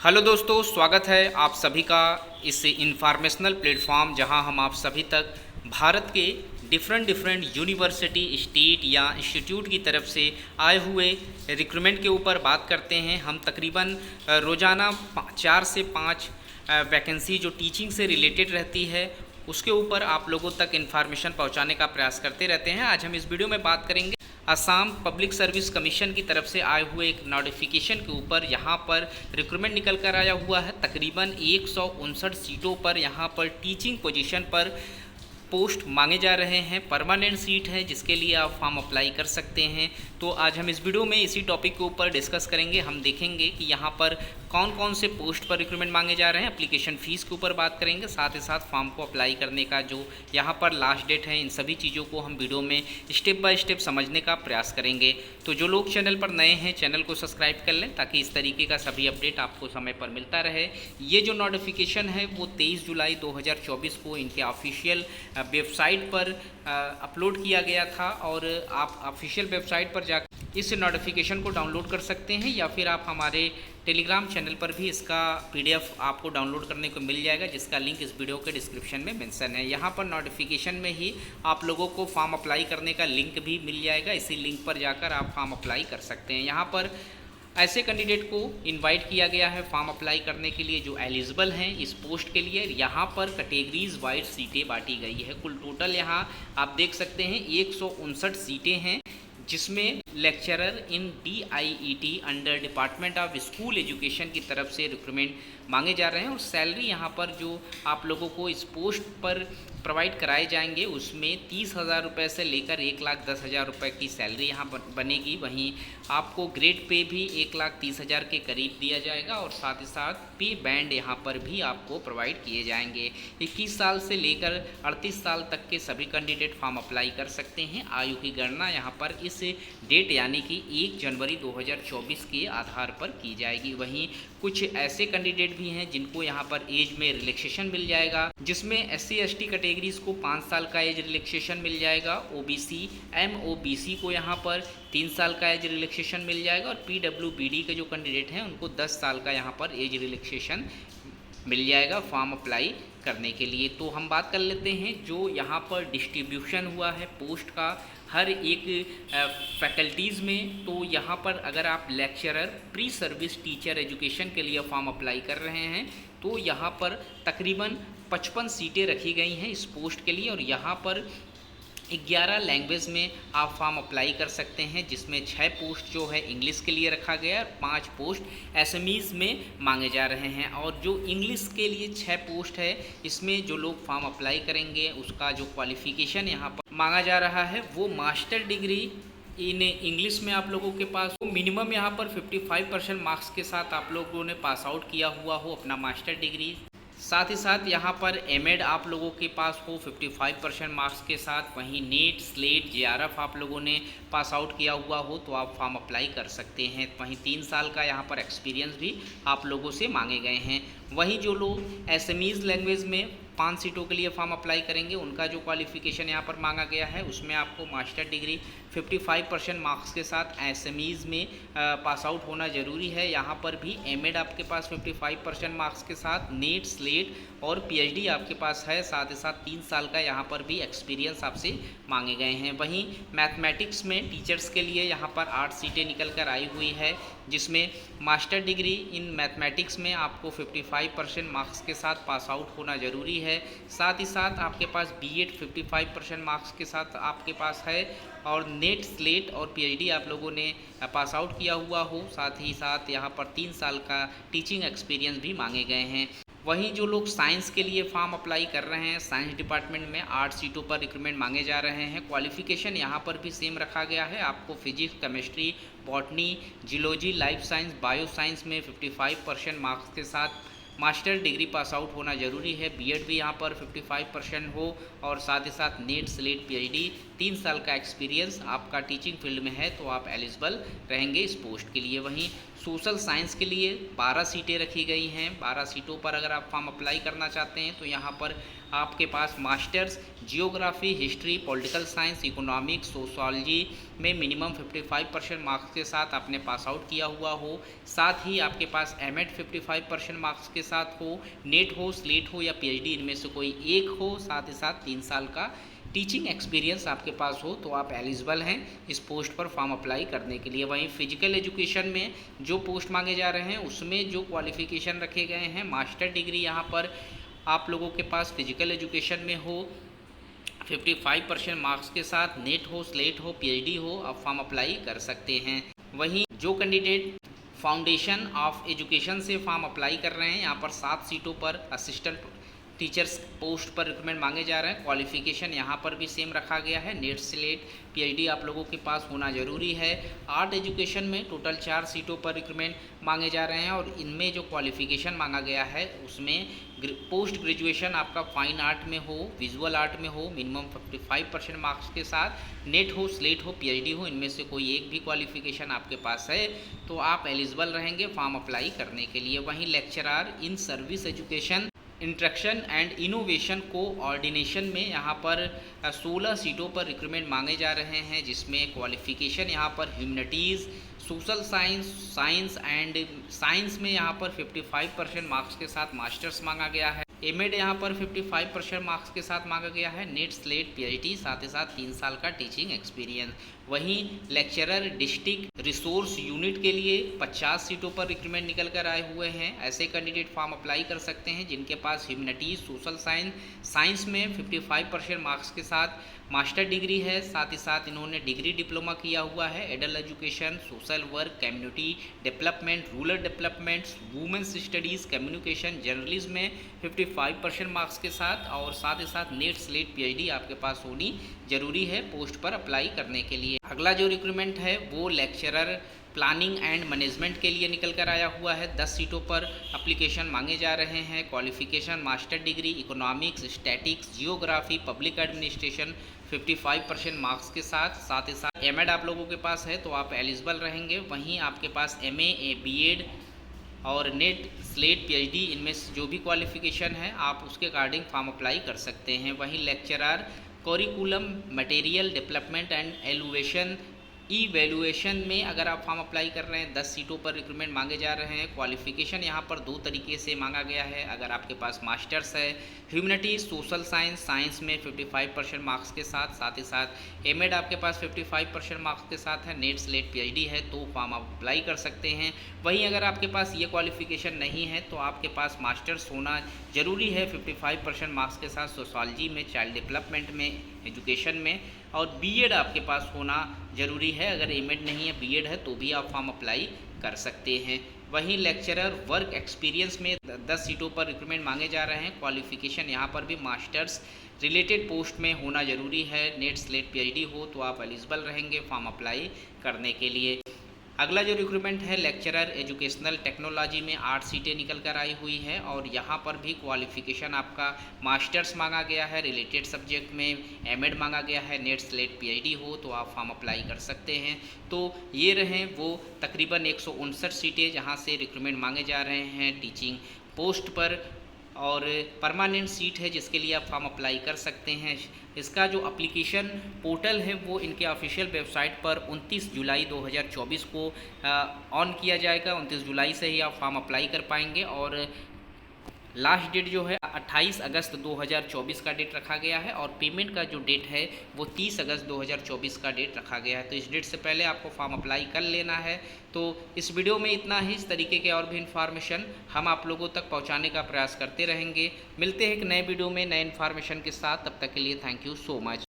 Hello दोस्तों, स्वागत है आप सभी का इस इंफॉर्मेशनल प्लेटफॉर्म जहां हम आप सभी तक भारत के डिफरेंट यूनिवर्सिटी, स्टेट या इंस्टीट्यूट की तरफ से आए हुए रिक्रूटमेंट के ऊपर बात करते हैं। हम तकरीबन रोज़ाना 4 से 5 वैकेंसी जो टीचिंग से रिलेटेड रहती है उसके ऊपर आप लोगों तक इन्फॉर्मेशन पहुंचाने का प्रयास करते रहते हैं। आज हम इस वीडियो में बात करेंगे असम पब्लिक सर्विस कमीशन की तरफ से आए हुए एक नोटिफिकेशन के ऊपर। यहाँ पर रिक्रूटमेंट निकल कर आया हुआ है। तकरीबन 159 सीटों पर यहाँ पर टीचिंग पोजीशन पर पोस्ट मांगे जा रहे हैं। परमानेंट सीट है जिसके लिए आप फॉर्म अप्लाई कर सकते हैं। तो आज हम इस वीडियो में इसी टॉपिक के ऊपर डिस्कस करेंगे। हम देखेंगे कि यहाँ पर कौन कौन से पोस्ट पर रिक्रूटमेंट मांगे जा रहे हैं, एप्लीकेशन फ़ीस के ऊपर बात करेंगे, साथ ही साथ फॉर्म को अप्लाई करने का जो यहाँ पर लास्ट डेट है, इन सभी चीज़ों को हम वीडियो में स्टेप बाय स्टेप समझने का प्रयास करेंगे। तो जो लोग चैनल पर नए हैं चैनल को सब्सक्राइब कर लें ताकि इस तरीके का सभी अपडेट आपको समय पर मिलता रहे। ये जो नोटिफिकेशन है वो 23 जुलाई 2024 को इनके ऑफिशियल वेबसाइट पर अपलोड किया गया था और आप ऑफिशियल वेबसाइट पर जाकर इस नोटिफिकेशन को डाउनलोड कर सकते हैं या फिर आप हमारे टेलीग्राम चैनल पर भी इसका पीडीएफ आपको डाउनलोड करने को मिल जाएगा, जिसका लिंक इस वीडियो के डिस्क्रिप्शन में मेंशन है। यहाँ पर नोटिफिकेशन में ही आप लोगों को फॉर्म अप्लाई करने का लिंक भी मिल जाएगा। इसी लिंक पर जाकर आप फॉर्म अप्लाई कर सकते हैं। यहाँ पर ऐसे कैंडिडेट को इनवाइट किया गया है फॉर्म अप्लाई करने के लिए जो एलिजिबल हैं इस पोस्ट के लिए। यहाँ पर कैटेगरीज वाइज सीटें बांटी गई है। कुल टोटल यहाँ आप देख सकते हैं 159 सीटें हैं, जिसमें lecturer in DIET under department of school education की तरफ से रिक्रूटमेंट मांगे जा रहे हैं। और सैलरी यहाँ पर जो आप लोगों को इस पोस्ट पर प्रोवाइड कराए जाएंगे उसमें 30,000 रुपये से लेकर 1,10,000 रुपये की सैलरी यहाँ बनेगी। वहीं आपको ग्रेड पे भी 1,30,000 के करीब दिया जाएगा और साथ ही साथ पे बैंड यहाँ पर भी आपको प्रोवाइड किए जाएंगे। 21 साल से लेकर 38 साल तक के सभी कैंडिडेट फॉर्म अप्लाई कर सकते हैं। आयु की गणना यहाँ पर इस डेट यानी कि 1 जनवरी 2024 के आधार पर की जाएगी। वहीं कुछ ऐसे कैंडिडेट भी हैं जिनको यहाँ पर एज में रिलैक्सेशन मिल जाएगा, जिसमें SC ST कैटेगरीज को 5 साल का एज रिलैक्सेशन मिल जाएगा। OBC MOBC को यहाँ पर 3 साल का एज रिलैक्सेशन मिल जाएगा और PWBD के जो कैंडिडेट हैं उनको 10 साल का यहाँ पर एज रिलैक्सेशन मिल जाएगा फॉर्म अप्लाई करने के लिए। तो हम बात कर लेते हैं जो यहाँ पर डिस्ट्रीब्यूशन हुआ है पोस्ट का हर एक फैकल्टीज़ में। तो यहाँ पर अगर आप lecturer pre service teacher education के लिए फॉर्म अप्लाई कर रहे हैं तो यहाँ पर तकरीबन 55 सीटें रखी गई हैं इस पोस्ट के लिए और यहाँ पर 11 लैंग्वेज में आप फॉर्म अप्लाई कर सकते हैं, जिसमें 6 पोस्ट जो है इंग्लिश के लिए रखा गया है और 5 पोस्ट एसएमईज में मांगे जा रहे हैं। और जो इंग्लिश के लिए 6 पोस्ट है इसमें जो लोग फॉर्म अप्लाई करेंगे उसका जो क्वालिफ़िकेशन यहाँ पर मांगा जा रहा है वो मास्टर डिग्री इन इंग्लिश में आप लोगों के पास मिनिमम यहाँ पर 55% मार्क्स के साथ आप लोगों ने पास आउट किया हुआ हो अपना मास्टर डिग्री। साथ ही साथ यहाँ पर एमएड आप लोगों के पास हो 55% मार्क्स के साथ। वहीं नीट स्लेट JRF आप लोगों ने पास आउट किया हुआ हो तो आप फॉर्म अप्लाई कर सकते हैं। वहीं 3 साल का यहाँ पर एक्सपीरियंस भी आप लोगों से मांगे गए हैं। वहीं जो लोग एसएमईज लैंग्वेज में 5 सीटों के लिए फॉर्म अप्लाई करेंगे उनका जो क्वालिफ़िकेशन यहाँ पर मांगा गया है उसमें आपको मास्टर डिग्री 55% मार्क्स के साथ एसएमईज में पास आउट होना ज़रूरी है। यहाँ पर भी एमएड आपके पास 55% मार्क्स के साथ, नीट स्लेट और PhD आपके पास है। साथ ही साथ 3 साल का यहाँ पर भी एक्सपीरियंस आपसे मांगे गए हैं। वहीं मैथमेटिक्स में टीचर्स के लिए यहाँ पर 8 सीटें निकल कर आई हुई है, जिसमें मास्टर डिग्री इन मैथमेटिक्स में आपको 55% मार्क्स के साथ पास आउट होना ज़रूरी है। साथ ही साथ आपके पास BEd 55% मार्क्स के साथ आपके पास है और नेट स्लेट और PhD आप लोगों ने पास आउट किया हुआ हो। साथ ही साथ यहाँ पर 3 साल का टीचिंग एक्सपीरियंस भी मांगे गए हैं। वहीं जो लोग साइंस के लिए फॉर्म अप्लाई कर रहे हैं साइंस डिपार्टमेंट में 8 सीटों पर रिक्रूटमेंट मांगे जा रहे हैं। क्वालिफ़िकेशन यहाँ पर भी सेम रखा गया है। आपको physics, chemistry, botany, geology, life science, bio science में 55% मार्क्स के साथ मास्टर डिग्री पास आउट होना ज़रूरी है। BEd भी यहाँ पर 55% हो और साथ ही साथ नेट स्लेट PhD 3 साल का एक्सपीरियंस आपका टीचिंग फील्ड में है तो आप एलिजिबल रहेंगे इस पोस्ट के लिए। वहीं सोशल साइंस के लिए 12 सीटें रखी गई हैं। 12 सीटों पर अगर आप फॉर्म अप्लाई करना चाहते हैं तो यहाँ पर आपके पास masters geography, history, political science, economics, sociology में मिनिमम 55% मार्क्स के साथ आपने पास आउट किया हुआ हो। साथ ही आपके पास एमएड 55% मार्क्स के साथ हो, नेट हो, स्लेट हो या पीएचडी इनमें से कोई एक हो। साथ ही साथ 3 साल का टीचिंग एक्सपीरियंस आपके पास हो तो आप एलिजिबल हैं इस पोस्ट पर फॉर्म अप्लाई करने के लिए। वहीं फिजिकल एजुकेशन में जो पोस्ट मांगे जा रहे हैं उसमें जो क्वालिफ़िकेशन रखे गए हैं, मास्टर डिग्री यहाँ पर आप लोगों के पास फिजिकल एजुकेशन में हो 55% मार्क्स के साथ, नेट हो, स्लेट हो, पीएचडी हो, आप फॉर्म अप्लाई कर सकते हैं। वहीं जो कैंडिडेट फाउंडेशन ऑफ एजुकेशन से फॉर्म अप्लाई कर रहे हैं, यहाँ पर 7 सीटों पर असिस्टेंट टीचर्स पोस्ट पर रिक्रूटमेंट मांगे जा रहे हैं। क्वालिफिकेशन यहाँ पर भी सेम रखा गया है, नेट, स्लेट, पीएचडी आप लोगों के पास होना जरूरी है। आर्ट एजुकेशन में टोटल 4 सीटों पर रिक्रूटमेंट मांगे जा रहे हैं और इनमें जो क्वालिफिकेशन मांगा गया है उसमें पोस्ट ग्रेजुएशन आपका फाइन आर्ट में हो, विजुअल आर्ट में हो, मिनिमम 55% मार्क्स के साथ, नेट हो, स्लेट हो, पीएचडी हो, इनमें से कोई एक भी क्वालिफिकेशन आपके पास है तो आप एलिजिबल रहेंगे फॉर्म अप्लाई करने के लिए। वहीं lecturer in service education, instruction and innovation coordination में यहाँ पर 16 सीटों पर रिक्रूटमेंट मांगे जा रहे हैं, जिसमें क्वालिफिकेशन यहाँ पर ह्यूमैनिटीज़, सोशल साइंस, साइंस में यहाँ पर 55% मार्क्स के साथ मास्टर्स मांगा गया है। एमएड यहाँ पर 55% मार्क्स के साथ मांगा गया है, नेट, स्लेट, पीएचडी, साथ ही साथ 3 साल का टीचिंग एक्सपीरियंस। वहीं लेक्चरर डिस्ट्रिक्ट रिसोर्स यूनिट के लिए 50 सीटों पर रिक्रूटमेंट निकल कर आए हुए हैं। ऐसे कैंडिडेट फॉर्म अप्लाई कर सकते हैं जिनके पास ह्यूमैनिटीज़, सोशल साइंस में 55% मार्क्स के साथ मास्टर डिग्री है। साथ ही साथ इन्होंने डिग्री डिप्लोमा किया हुआ है adult education, social work, community development, rural development, women's studies, communication, journalism में 55% मार्क्स के साथ और साथ ही साथ नेट, स्लेट, पीएचडी आपके पास होनी जरूरी है पोस्ट पर अप्लाई करने के लिए। अगला जो रिक्रूटमेंट है वो लेक्चरर प्लानिंग एंड मैनेजमेंट के लिए निकल कर आया हुआ है। 10 सीटों पर एप्लीकेशन मांगे जा रहे हैं। Qualification master degree, economics, statics, geography, public administration 55% marks के साथ, साथ ही साथ एमएड आप लोगों के पास है तो आप एलिजिबल रहेंगे। वहीं आपके पास एमए, बीएड और नेट, स्लेट, पीएचडी इनमें जो भी क्वालिफिकेशन है आप उसके अकॉर्डिंग फॉर्म अप्लाई कर सकते हैं। वहीं lecturer curriculum material development and evaluation में अगर आप फॉर्म अप्लाई कर रहे हैं 10 सीटों पर रिक्रूटमेंट मांगे जा रहे हैं। क्वालिफिकेशन यहाँ पर 2 तरीके से मांगा गया है। अगर आपके पास मास्टर्स है ह्यूमैनिटीज़, सोशल साइंस में 55% मार्क्स के साथ, साथ ही साथ एमएड आपके पास 55% मार्क्स के साथ है, नेट, स्लेट, पीएचडी है तो फॉर्म आप अप्लाई कर सकते हैं। वहीं अगर आपके पास ये क्वालिफिकेशन नहीं है तो आपके पास मास्टर्स होना जरूरी है 55% मार्क्स के साथ सोशोलॉजी में, चाइल्ड डेवलपमेंट में, एजुकेशन में, और बीएड आपके पास होना जरूरी है। अगर एमएड नहीं है, बीएड है तो भी आप फॉर्म अप्लाई कर सकते हैं। वहीं लेक्चरर वर्क एक्सपीरियंस में 10 सीटों पर रिक्रूटमेंट मांगे जा रहे हैं। क्वालिफिकेशन यहाँ पर भी मास्टर्स रिलेटेड पोस्ट में होना जरूरी है, नेट, स्लेट, पीएचडी हो तो आप एलिजिबल रहेंगे फॉर्म अप्लाई करने के लिए। अगला जो रिक्रूटमेंट है लेक्चरर एजुकेशनल टेक्नोलॉजी में 8 सीटें निकल कर आई हुई हैं और यहाँ पर भी क्वालिफिकेशन आपका मास्टर्स मांगा गया है, रिलेटेड सब्जेक्ट में एमएड मांगा गया है, नेट, स्लेट, पीएचडी हो तो आप फॉर्म अप्लाई कर सकते हैं। तो ये रहें वो तकरीबन 159 सीटें जहाँ से रिक्रूटमेंट मांगे जा रहे हैं टीचिंग पोस्ट पर, और परमानेंट सीट है जिसके लिए आप फॉर्म अप्लाई कर सकते हैं। इसका जो एप्लीकेशन पोर्टल है वो इनके ऑफिशियल वेबसाइट पर 29 जुलाई 2024 को ऑन किया जाएगा। 29 जुलाई से ही आप फॉर्म अप्लाई कर पाएंगे और लास्ट डेट जो है 28 अगस्त 2024 का डेट रखा गया है और पेमेंट का जो डेट है वो 30 अगस्त 2024 का डेट रखा गया है। तो इस डेट से पहले आपको फॉर्म अप्लाई कर लेना है। तो इस वीडियो में इतना ही। इस तरीके के और भी इन्फॉर्मेशन हम आप लोगों तक पहुंचाने का प्रयास करते रहेंगे। मिलते हैं एक नए वीडियो में नए इन्फॉर्मेशन के साथ। तब तक के लिए थैंक यू सो मच।